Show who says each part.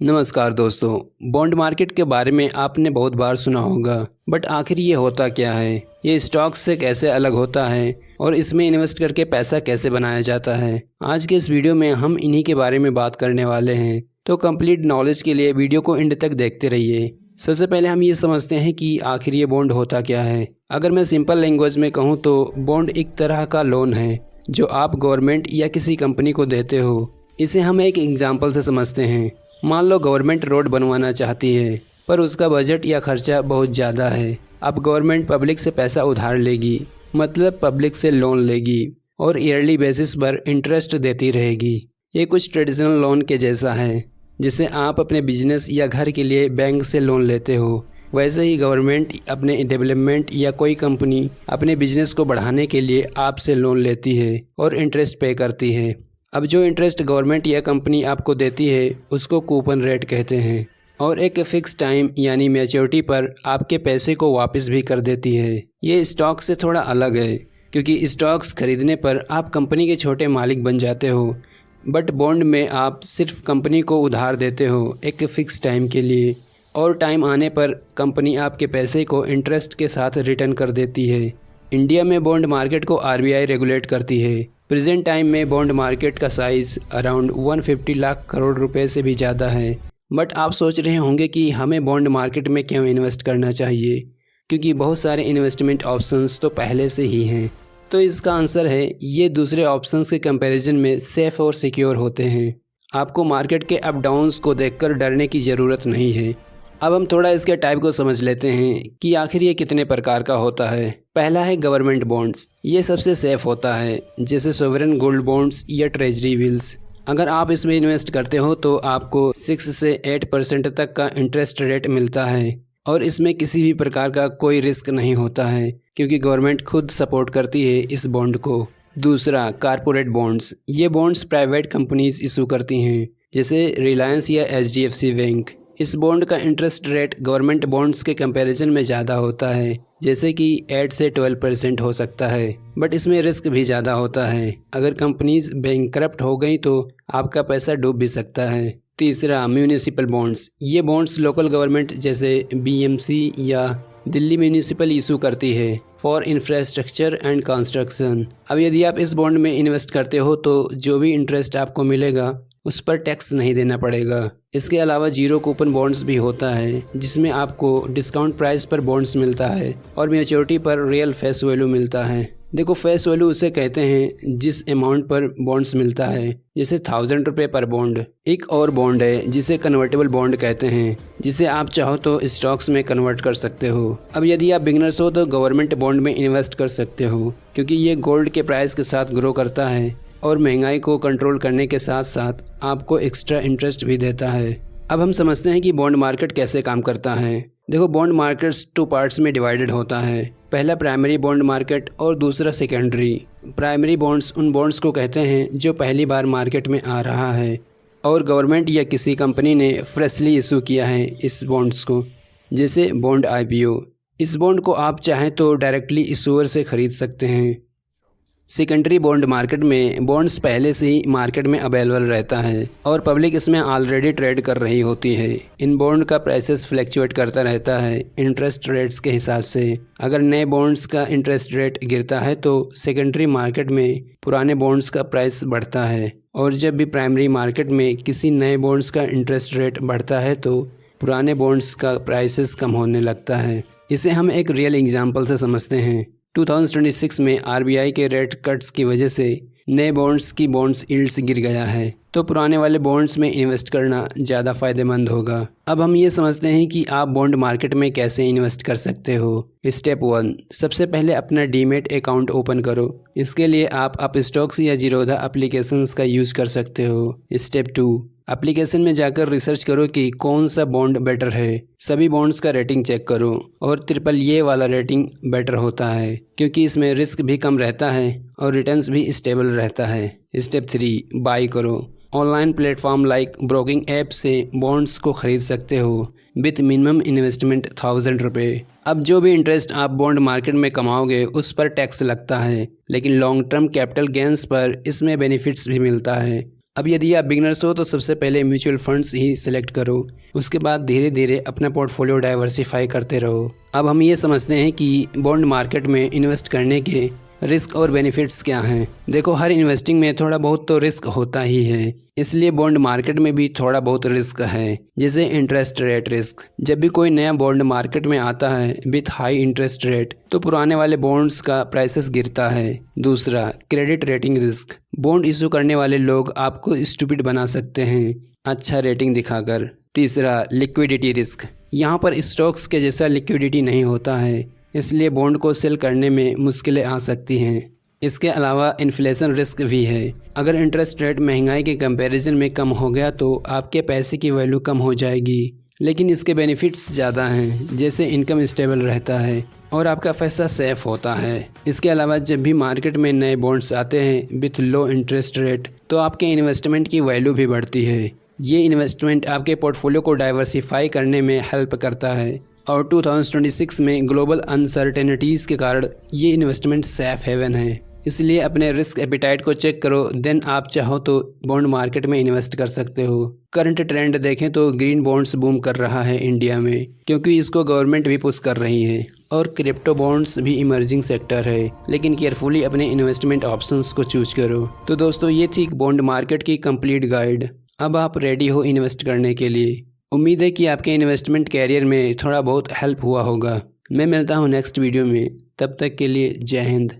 Speaker 1: नमस्कार दोस्तों। Bond market के बारे में आपने बहुत बार सुना होगा, बट आखिर ये होता क्या है, ये स्टॉक्स से कैसे अलग होता है और इसमें इन्वेस्ट करके पैसा कैसे बनाया जाता है। आज के इस वीडियो में हम इन्हीं के बारे में बात करने वाले हैं, तो कंप्लीट नॉलेज के लिए वीडियो को एंड तक देखते रहिए। सबसे पहले हम ये समझते हैं कि आखिर ये बॉन्ड होता क्या है। अगर मैं सिंपल लैंग्वेज में कहूँ तो बॉन्ड एक तरह का लोन है जो आप गवर्नमेंट या किसी कंपनी को देते हो। इसे हम एक एग्जाम्पल से समझते हैं। मान लो गवर्नमेंट रोड बनवाना चाहती है, पर उसका बजट या खर्चा बहुत ज़्यादा है। अब गवर्नमेंट पब्लिक से पैसा उधार लेगी, मतलब पब्लिक से लोन लेगी और ईयरली बेसिस पर इंटरेस्ट देती रहेगी। ये कुछ ट्रेडिशनल लोन के जैसा है, जिसे आप अपने बिजनेस या घर के लिए बैंक से लोन लेते हो। वैसे ही गवर्नमेंट अपने डेवलपमेंट या कोई कंपनी अपने बिजनेस को बढ़ाने के लिए आपसे लोन लेती है और इंटरेस्ट पे करती है। अब जो इंटरेस्ट गवर्नमेंट या कंपनी आपको देती है उसको कूपन रेट कहते हैं, और एक फ़िक्स टाइम यानी मैच्योरिटी पर आपके पैसे को वापस भी कर देती है। ये स्टॉक से थोड़ा अलग है, क्योंकि स्टॉक्स खरीदने पर आप कंपनी के छोटे मालिक बन जाते हो, बट बॉन्ड में आप सिर्फ कंपनी को उधार देते हो एक फ़िक्स टाइम के लिए, और टाइम आने पर कंपनी आपके पैसे को इंटरेस्ट के साथ रिटर्न कर देती है। इंडिया में बॉन्ड मार्केट को आरबीआई रेगुलेट करती है। प्रेजेंट टाइम में बॉन्ड मार्केट का साइज़ अराउंड 150 लाख करोड़ रुपए से भी ज़्यादा है। बट आप सोच रहे होंगे कि हमें बॉन्ड मार्केट में क्यों इन्वेस्ट करना चाहिए, क्योंकि बहुत सारे इन्वेस्टमेंट ऑप्शंस तो पहले से ही हैं। तो इसका आंसर है, ये दूसरे ऑप्शंस के कंपैरिजन में सेफ़ और सिक्योर होते हैं। आपको मार्केट के अप डाउन्स को देखकर डरने की ज़रूरत नहीं है। अब हम थोड़ा इसके टाइप को समझ लेते हैं कि आखिर ये कितने प्रकार का होता है। पहला है गवर्नमेंट बॉन्ड्स। ये सबसे सेफ होता है, जैसे सोवरेन गोल्ड बॉन्ड्स या ट्रेजरी बिल्स। अगर आप इसमें इन्वेस्ट करते हो तो आपको 6 से 8% तक का इंटरेस्ट रेट मिलता है, और इसमें किसी भी प्रकार का कोई रिस्क नहीं होता है, क्योंकि गवर्नमेंट खुद सपोर्ट करती है इस बॉन्ड को। दूसरा, कारपोरेट बॉन्ड्स। ये बॉन्ड्स प्राइवेट कंपनीज इशू करती हैं, जैसे रिलायंस या HDFC बैंक। इस बॉन्ड का इंटरेस्ट रेट गवर्नमेंट बॉन्ड्स के कंपैरिजन में ज़्यादा होता है, जैसे कि 8 से 12% हो सकता है, बट इसमें रिस्क भी ज़्यादा होता है। अगर कंपनीज बैंकरप्ट हो गई तो आपका पैसा डूब भी सकता है। तीसरा, म्यूनिसिपल बॉन्ड्स। ये बॉन्ड्स लोकल गवर्नमेंट जैसे BMC या दिल्ली म्यूनिसिपल इशू करती है फॉर इंफ्रास्ट्रक्चर एंड कंस्ट्रक्शन। अब यदि आप इस बॉन्ड में इन्वेस्ट करते हो तो जो भी इंटरेस्ट आपको मिलेगा उस पर टैक्स नहीं देना पड़ेगा। इसके अलावा जीरो कूपन बॉन्ड्स भी होता है, जिसमें आपको डिस्काउंट प्राइस पर बॉन्ड्स मिलता है और मैच्योरिटी पर रियल फेस वैल्यू मिलता है। देखो, फेस वैल्यू उसे कहते हैं जिस अमाउंट पर बॉन्ड्स मिलता है, जैसे 1000 रुपये पर बॉन्ड। एक और बॉन्ड है जिसे कन्वर्टेबल बॉन्ड कहते हैं, जिसे आप चाहो तो स्टॉक्स में कन्वर्ट कर सकते हो। अब यदि आप बिगनर्स हो तो गवर्नमेंट बॉन्ड में इन्वेस्ट कर सकते हो, क्योंकि ये गोल्ड के प्राइस के साथ ग्रो करता है और महंगाई को कंट्रोल करने के साथ साथ आपको एक्स्ट्रा इंटरेस्ट भी देता है। अब हम समझते हैं कि बॉन्ड मार्केट कैसे काम करता है। देखो, बॉन्ड मार्केट्स 2 पार्ट्स में डिवाइडेड होता है। पहला प्राइमरी बॉन्ड मार्केट और दूसरा सेकेंडरी। प्राइमरी बॉन्ड्स उन बॉन्ड्स को कहते हैं जो पहली बार मार्केट में आ रहा है और गवर्नमेंट या किसी कंपनी ने फ्रेशली इशू किया है इस बॉन्ड्स को, जैसे बॉन्ड IPO। इस बॉन्ड को आप चाहें तो डायरेक्टली इशूअर से ख़रीद सकते हैं। सेकेंडरी बॉन्ड मार्केट में बॉन्ड्स पहले से ही मार्केट में अवेलेबल रहता है और पब्लिक इसमें ऑलरेडी ट्रेड कर रही होती है। इन बॉन्ड का प्राइसेस फ्लैक्चुएट करता रहता है इंटरेस्ट रेट्स के हिसाब से। अगर नए बॉन्ड्स का इंटरेस्ट रेट गिरता है तो सेकेंडरी मार्केट में पुराने बॉन्ड्स का प्राइस बढ़ता है, और जब भी प्राइमरी मार्केट में किसी नए बॉन्ड्स का इंटरेस्ट रेट बढ़ता है तो पुराने बॉन्ड्स का प्राइसेस कम होने लगता है। इसे हम एक रियल एग्जाम्पल से समझते हैं। 2026 में RBI के रेट कट्स की वजह से नए बॉन्ड्स की बॉन्ड्स यील्ड्स गिर गया है, तो पुराने वाले बॉन्ड्स में इन्वेस्ट करना ज़्यादा फ़ायदेमंद होगा। अब हम ये समझते हैं कि आप बॉन्ड मार्केट में कैसे इन्वेस्ट कर सकते हो। स्टेप 1, सबसे पहले अपना डीमेट अकाउंट ओपन करो। इसके लिए आप अपस्टॉक्स या जीरोधा एप्लीकेशंस का यूज़ कर सकते हो। स्टेप 2, एप्लीकेशन में जाकर रिसर्च करो कि कौन सा बॉन्ड बेटर है। सभी बॉन्ड्स का रेटिंग चेक करो, और AAA वाला रेटिंग बेटर होता है, क्योंकि इसमें रिस्क भी कम रहता है और रिटर्न्स भी स्टेबल रहता है। स्टेप 3, बाई करो। Online platform like broking app से बॉन्ड्स को खरीद सकते हो विथ मिनिमम इन्वेस्टमेंट 1000 रुपये। अब जो भी इंटरेस्ट आप बॉन्ड मार्केट में कमाओगे उस पर टैक्स लगता है, लेकिन लॉन्ग टर्म कैपिटल गेंस पर इसमें बेनिफिट्स भी मिलता है। अब यदि आप बिगनर्स हो तो सबसे पहले म्यूचुअल फंड्स ही सिलेक्ट करो, उसके बाद धीरे धीरे अपना पोर्टफोलियो डाइवर्सिफाई करते रहो। अब हम ये समझते हैं कि बॉन्ड मार्केट में इन्वेस्ट करने के रिस्क और बेनिफिट्स क्या हैं। देखो, हर इन्वेस्टिंग में थोड़ा बहुत तो रिस्क होता ही है, इसलिए बॉन्ड मार्केट में भी थोड़ा बहुत रिस्क है। जैसे इंटरेस्ट रेट रिस्क, जब भी कोई नया बॉन्ड मार्केट में आता है विथ हाई इंटरेस्ट रेट तो पुराने वाले बॉन्ड्स का प्राइसेस गिरता है। दूसरा, credit rating risk, bond issue करने वाले लोग आपको स्टूपिड बना सकते हैं अच्छा रेटिंग दिखाकर। तीसरा, लिक्विडिटी रिस्क, यहाँ पर स्टॉक्स के जैसा लिक्विडिटी नहीं होता है, इसलिए बॉन्ड को सेल करने में मुश्किलें आ सकती हैं। इसके अलावा इन्फ्लेशन रिस्क भी है, अगर इंटरेस्ट रेट महंगाई के कंपैरिजन में कम हो गया तो आपके पैसे की वैल्यू कम हो जाएगी। लेकिन इसके बेनिफिट्स ज़्यादा हैं, जैसे इनकम स्टेबल रहता है और आपका पैसा सेफ होता है। इसके अलावा जब भी मार्केट में नए बॉन्ड्स आते हैं विथ लो इंटरेस्ट रेट तो आपके इन्वेस्टमेंट की वैल्यू भी बढ़ती है। ये इन्वेस्टमेंट आपके पोर्टफोलियो को डाइवर्सिफाई करने में हेल्प करता है और 2026 में ग्लोबल अनसर्टेनिटीज़ के कारण ये इन्वेस्टमेंट सेफ हेवन है। इसलिए अपने रिस्क एपिटाइट को चेक करो, देन आप चाहो तो बॉन्ड मार्केट में इन्वेस्ट कर सकते हो। करंट ट्रेंड देखें तो ग्रीन बॉन्ड्स बूम कर रहा है इंडिया में, क्योंकि इसको गवर्नमेंट भी पुश कर रही है। और क्रिप्टो बॉन्ड्स भी इमर्जिंग सेक्टर है, लेकिन केयरफुली अपने इन्वेस्टमेंट ऑप्शंस को चूज करो। तो दोस्तों, ये थी बॉन्ड मार्केट की कंप्लीट गाइड। अब आप रेडी हो इन्वेस्ट करने के लिए। उम्मीद है कि आपके इन्वेस्टमेंट कैरियर में थोड़ा बहुत हेल्प हुआ होगा। मैं मिलता हूँ नेक्स्ट वीडियो में, तब तक के लिए जय हिंद।